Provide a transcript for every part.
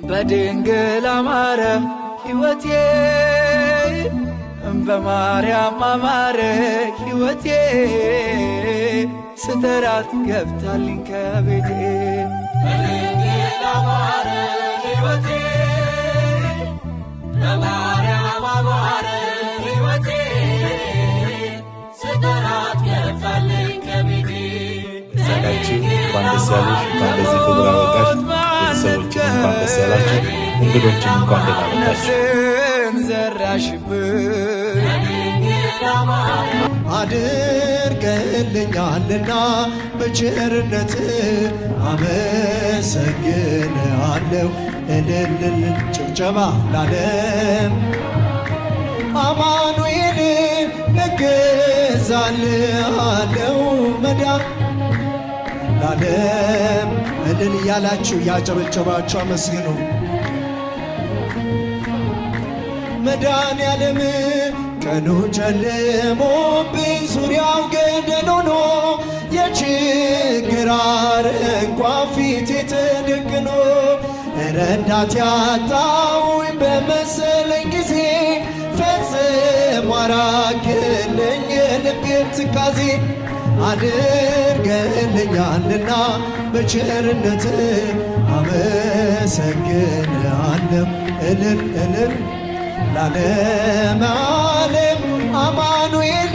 በድንግል አማረ ሕይወቴ በማርያም አማረ ሕይወቴ ስተራት ገብታልኝ ከቤቴ በድንግል አማረ ሕይወቴ በማርያም አማረ ሕይወቴ ስተራት ገብታልኝ ከቤቴ ዘጋችሁ እንኳን ደስ ያለሽ፣ እንኳን ለዚህ ክብር አበቃሽ። ቤተሰቦችን እንኳን ደስ ያላችሁ፣ እንግዶችን እንኳን ደህና መጣችሁ። ዘራሽብን አድርገልኛልና በቸርነት አመሰግንሃለሁ። እልልል ጭብጨባ ላለም አማኑኤል እገዛልሃለሁ መዳን ላለም እልል እያላችሁ ያጨበጨባችሁ አመስግኑ። መድኃኔዓለም ቀኑ ጨልሞብኝ ዙሪያው ገደል ሆኖ የችግር አረንቋ ፊቴ ተደቅኖ ረዳት ያጣሁኝ በመሰለኝ ጊዜ ፈጽሞ አራቅልኝ የልቤን ትካዜ አድርገልኛልና በቸርነት አመሰግንሃለሁ። እልል እልል ላለም ዓለም አማኑኤል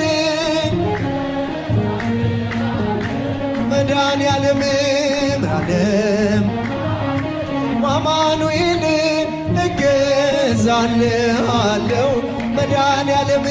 መድኃኔዓለም ላለም አማኑኤል እገዛልሃለሁ መድኃኔዓለም